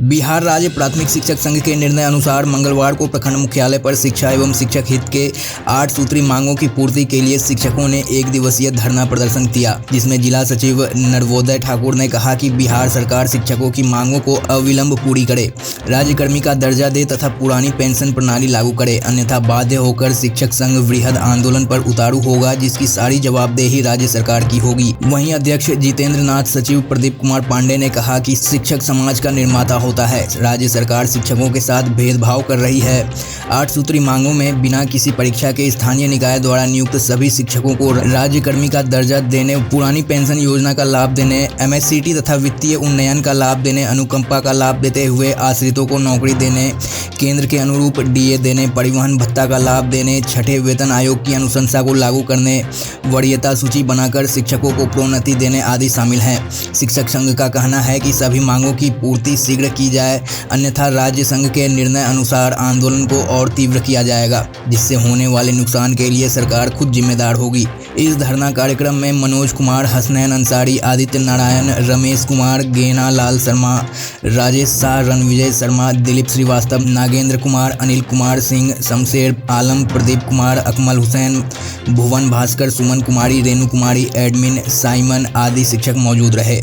बिहार राज्य प्राथमिक शिक्षक संघ के निर्णय अनुसार मंगलवार को प्रखंड मुख्यालय पर शिक्षा एवं शिक्षक हित के 8 सूत्री मांगों की पूर्ति के लिए शिक्षकों ने एक दिवसीय धरना प्रदर्शन किया, जिसमें जिला सचिव नरवोदय ठाकुर ने कहा कि बिहार सरकार शिक्षकों की मांगों को अविलंब पूरी करे, राज्यकर्मी का दर्जा दे तथा पुरानी पेंशन प्रणाली लागू करे, अन्यथा बाध्य होकर शिक्षक संघ वृहद आंदोलन पर उतारू होगा, जिसकी सारी जवाबदेही राज्य सरकार की होगी। वहीं अध्यक्ष जितेंद्र नाथ, सचिव प्रदीप कुमार पांडे ने कहा कि शिक्षक समाज का निर्माता होता है, राज्य सरकार शिक्षकों के साथ भेदभाव कर रही है। 8 सूत्री मांगों में बिना किसी परीक्षा के स्थानीय निकाय द्वारा नियुक्त सभी शिक्षकों को राज्यकर्मी का दर्जा देने, पुरानी पेंशन योजना का लाभ देने, एमएससीटी तथा वित्तीय उन्नयन का लाभ देने, अनुकंपा का लाभ देते हुए आश्रितों को नौकरी देने, केंद्र के अनुरूप डीए देने, परिवहन भत्ता का लाभ देने, छठे वेतन आयोग की अनुशंसा को लागू करने, वरीयता सूची बनाकर शिक्षकों को प्रोन्नति देने आदि शामिल हैं। शिक्षक संघ का कहना है कि सभी मांगों की पूर्ति शीघ्र की जाए, अन्यथा राज्य संघ के निर्णय अनुसार आंदोलन को और तीव्र किया जाएगा, जिससे होने वाले नुकसान के लिए सरकार खुद जिम्मेदार होगी। इस धरना कार्यक्रम में मनोज कुमार, हसनैन अंसारी, आदित्य नारायण, रमेश कुमार, गेना लाल शर्मा, राजेश शाह, रणविजय शर्मा, दिलीप श्रीवास्तव, नागेंद्र कुमार, अनिल कुमार सिंह, शमशेर आलम, प्रदीप कुमार, अकमल हुसैन, भुवन भास्कर, सुमन कुमारी, रेणु कुमारी, एडमिन साइमन आदि शिक्षक मौजूद रहे।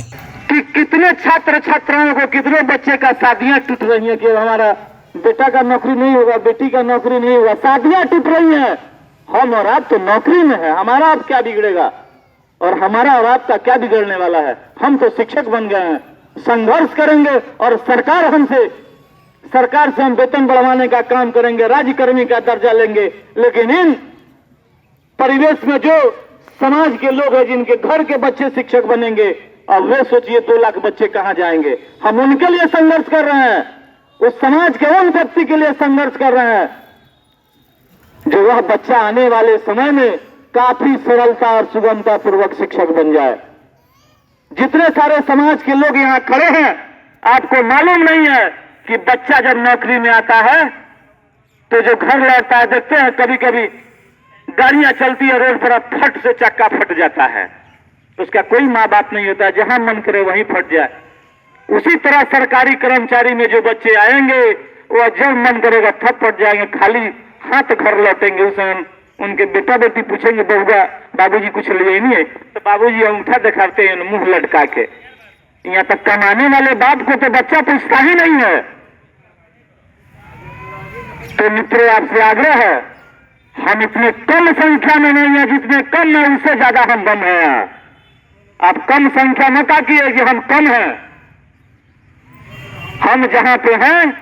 कि कितने छात्र छात्राओं को, कितने बच्चे का शादियां टूट रही हैं कि हमारा बेटा का नौकरी नहीं होगा, बेटी का नौकरी नहीं होगा, शादियां टूट रही हैं। हम और आप तो नौकरी में है, हमारा आप क्या बिगड़ेगा और हमारा और आपका क्या बिगड़ने वाला है। हम तो शिक्षक बन गए हैं, संघर्ष करेंगे और सरकार से हम वेतन बढ़वाने का काम करेंगे, राज्यकर्मी का दर्जा लेंगे। लेकिन इन परिवेश में जो समाज के लोग हैं, जिनके घर के बच्चे शिक्षक बनेंगे, अब वे सोचिए 2 लाख बच्चे कहां जाएंगे। हम उनके लिए संघर्ष कर रहे हैं, उस समाज के उन व्यक्ति के लिए संघर्ष कर रहे हैं जो वह बच्चा आने वाले समय में काफी सरलता और सुगमता पूर्वक शिक्षक बन जाए। जितने सारे समाज के लोग यहां खड़े हैं, आपको मालूम नहीं है कि बच्चा जब नौकरी में आता है तो जो घर लौटता है, देखते हैं कभी कभी गाड़ियां चलती है रोड पर, फट से चक्का फट जाता है, उसका कोई माँ बाप नहीं होता है, जहां मन करे वहीं फट जाए। उसी तरह सरकारी कर्मचारी में जो बच्चे आएंगे वो जब मन करेगा थप फट जाएंगे, खाली हाथ घर लौटेंगे। उस समय उनके बेटा बेटी पूछेंगे, बहुआ बाबूजी कुछ लिए नहीं है, तो बाबूजी अंगूठा दिखाते हैं मुंह लटका के। यहाँ तक कमाने वाले बाप को तो बच्चा पूछता ही नहीं है। तो मित्रों, आपसे आग्रह है, हम इतने कम संख्या में नहीं है, जितने कम है उससे ज्यादा हम बम हैं। आप कम संख्या में ताकिए कि हम कम हैं। हम जहां पे हैं,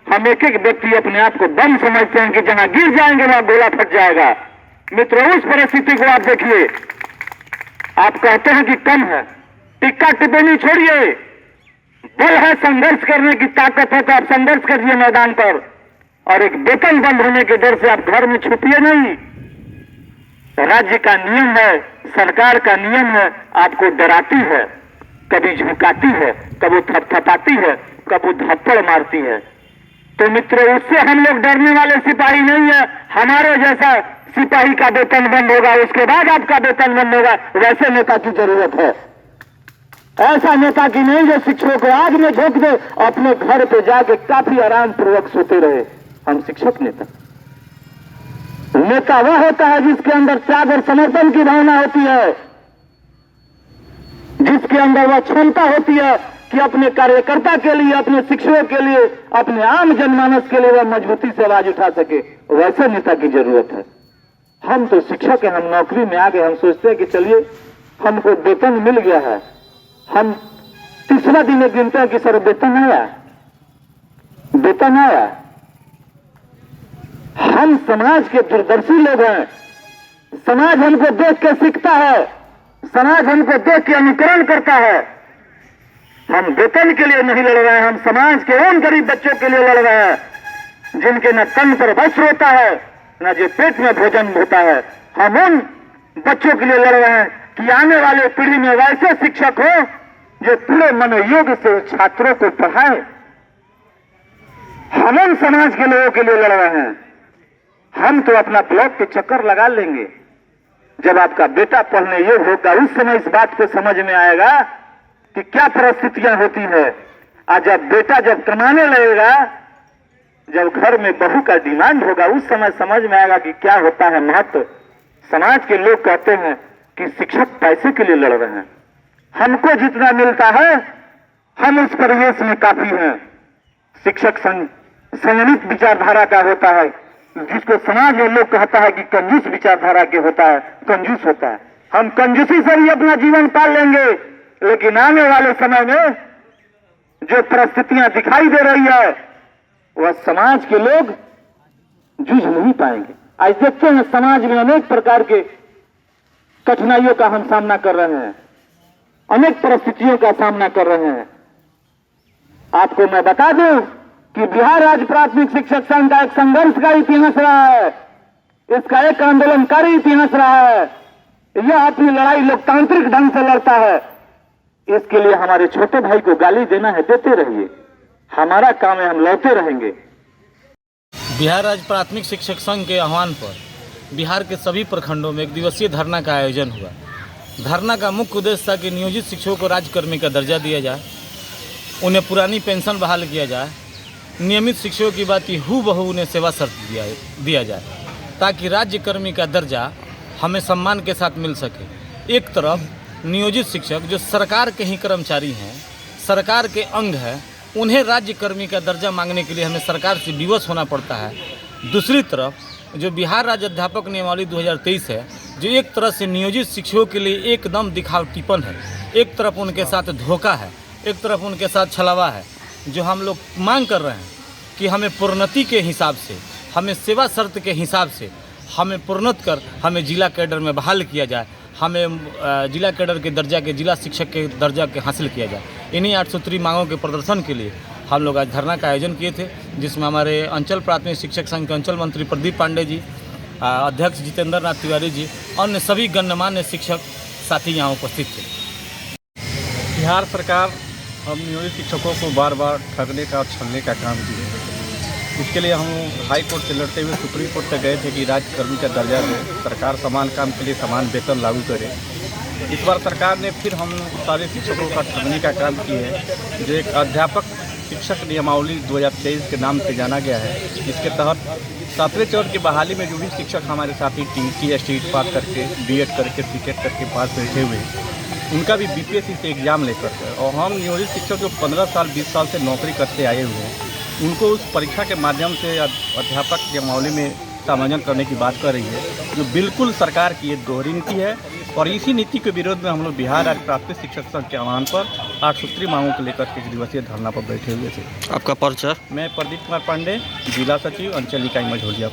हम एक एक व्यक्ति अपने आप को बम समझते हैं कि जहां गिर जाएंगे वहां गोला फट जाएगा। मित्रों, उस परिस्थिति को आप देखिए। आप कहते हैं कि कम है, टिक्का टिप्पणी छोड़िए। बल है, संघर्ष करने की ताकत है तो आप संघर्ष करिए मैदान पर, और एक वेतन बंद होने के डर से आप घर में छुपिए नहीं। राज्य का नियम है, सरकार का नियम है, आपको डराती है, कभी झुकाती है, कभी थपथपाती है, कभी धप्पड़ मारती है। तो मित्रों, उससे हम लोग डरने वाले सिपाही नहीं है। हमारे जैसा सिपाही का वेतन बंद होगा, उसके बाद आपका वेतन बंद होगा, वैसे नेता की जरूरत है। ऐसा नेता की नहीं जो शिक्षकों को आग में झोंक दे, अपने घर पे जाके काफी आराम पूर्वक सोते रहे। हम शिक्षक नेता वह होता है जिसके अंदर त्याग और समर्पण की भावना होती है, जिसके अंदर वह क्षमता होती है कि अपने कार्यकर्ता के लिए, अपने शिक्षकों के लिए, अपने आम जनमानस के लिए वह मजबूती से आवाज उठा सके। वैसे नेता की जरूरत है। हम तो शिक्षक हैं, हम नौकरी में आ गए, हम सोचते हैं कि चलिए हमको वेतन मिल गया है। हम तीसरा दिन गिनते हैं कि सर वेतन आया, वेतन आया। हम समाज के दूरदर्शी लोग हैं। समाज हमको देख के सीखता है, समाज हमको देख के अनुकरण करता है। हम वेतन के लिए नहीं लड़ रहे हैं, हम समाज के उन गरीब बच्चों के लिए लड़ रहे हैं जिनके न तन पर वस्त्र होता है, न जो पेट में भोजन होता है। हम उन बच्चों के लिए लड़ रहे हैं कि आने वाले पीढ़ी में वैसे शिक्षक हो जो पूरे मनोयोग से छात्रों को पढ़ाए। हम उन समाज के लोगों के लिए लड़ रहे हैं। हम तो अपना ब्लॉक के चक्कर लगा लेंगे। जब आपका बेटा पढ़ने योग्य होगा, उस समय इस बात को समझ में आएगा कि क्या परिस्थितियां होती है। और जब बेटा जब कमाने लगेगा, जब घर में बहू का डिमांड होगा, उस समय समझ में आएगा कि क्या होता है महत्व। समाज के लोग कहते हैं कि शिक्षक पैसे के लिए लड़ रहे हैं, हमको जितना मिलता है हम इस परिवेश में काफी हैं। शिक्षक संयमित विचारधारा का होता है, जिसको समाज में लोग कहता है कि कंजूस विचारधारा के होता है, कंजूस होता है। हम कंजूसी से भी अपना जीवन पाल लेंगे, लेकिन आने वाले समय में जो परिस्थितियां दिखाई दे रही है वह समाज के लोग जूझ नहीं पाएंगे। आज देखते हैं समाज में अनेक प्रकार के कठिनाइयों का हम सामना कर रहे हैं, अनेक परिस्थितियों का सामना कर रहे हैं। आपको मैं बता दूं कि बिहार राज्य प्राथमिक शिक्षक संघ का एक संघर्ष का इतिहास रहा है, इसका एक आंदोलनकारी इतिहास रहा है। यह अपनी लड़ाई लोकतांत्रिक ढंग से लड़ता है। इसके लिए हमारे छोटे भाई को गाली देना है, देते रहिए, हमारा काम है, हम लड़ते रहेंगे। बिहार राज्य प्राथमिक शिक्षक संघ के आह्वान पर बिहार के सभी प्रखंडों में एक दिवसीय धरना का आयोजन हुआ। धरना का मुख्य उद्देश्य था कि नियोजित शिक्षकों को राज्यकर्मी का दर्जा दिया जाए, उन्हें पुरानी पेंशन बहाल किया जाए, नियमित शिक्षकों की बात हूबहू उन्हें सेवा शर्त दिया जाए, ताकि राज्यकर्मी का दर्जा हमें सम्मान के साथ मिल सके। एक तरफ नियोजित शिक्षक जो सरकार के ही कर्मचारी हैं, सरकार के अंग हैं, उन्हें राज्यकर्मी का दर्जा मांगने के लिए हमें सरकार से विवश होना पड़ता है। दूसरी तरफ जो बिहार राज्य अध्यापक नियमावली 2023 है, जो एक तरह से नियोजित शिक्षकों के लिए एकदम दिखावटीपन है, एक तरफ उनके साथ धोखा है, एक तरफ उनके साथ छलावा है। जो हम लोग मांग कर रहे हैं कि हमें प्रोन्नति के हिसाब से, हमें सेवा शर्त के हिसाब से हमें प्रोन्नत कर हमें जिला कैडर में बहाल किया जाए, हमें जिला कैडर के दर्जा के, जिला शिक्षक के दर्जा के हासिल किया जाए। इन्हीं 8 सूत्री मांगों के प्रदर्शन के लिए हम लोग आज धरना का आयोजन किए थे, जिसमें हमारे अंचल प्राथमिक शिक्षक संघ के अंचल मंत्री प्रदीप पांडे जी, अध्यक्ष जितेंद्र नाथ तिवारी जी, अन्य सभी गणमान्य शिक्षक साथी यहाँ उपस्थित थे। बिहार सरकार हम नियोजित शिक्षकों को बार बार ठगने का और छलने का काम किए। इसके लिए हम हाई कोर्ट से लड़ते हुए सुप्रीम कोर्ट तक गए थे कि राज्यकर्मी का दर्जा दे, सरकार समान काम के लिए समान वेतन लागू करे। इस बार सरकार ने फिर हम सारे शिक्षकों का ठगने का काम किया है, जो एक अध्यापक शिक्षक नियमावली 2023 के नाम से जाना गया है। इसके तहत 7वें चरण की बहाली में जो भी शिक्षक हमारे साथी टी स्टेट पास करके, बीएड करके, सीटेट करके पास बैठे हुए, उनका भी बीपीएससी से एग्ज़ाम लेकर के, और हम नियोजित शिक्षक जो 15 साल 20 साल से नौकरी करते आए हुए हैं, उनको उस परीक्षा के माध्यम से अध्यापक नियमावली में समायोजन करने की बात कर रही है, जो बिल्कुल सरकार की एक दोहरी नीति है। और इसी नीति के विरोध में हम लोग बिहार राज्य प्राथमिक शिक्षक संघ के आह्वान पर 8 सूत्री मांगों को लेकर के दिवसीय धरना पर बैठे हुए थे। आपका परिचय? मैं प्रदीप कुमार पांडे, जिला सचिव, अंचल इकाई मझौलिया।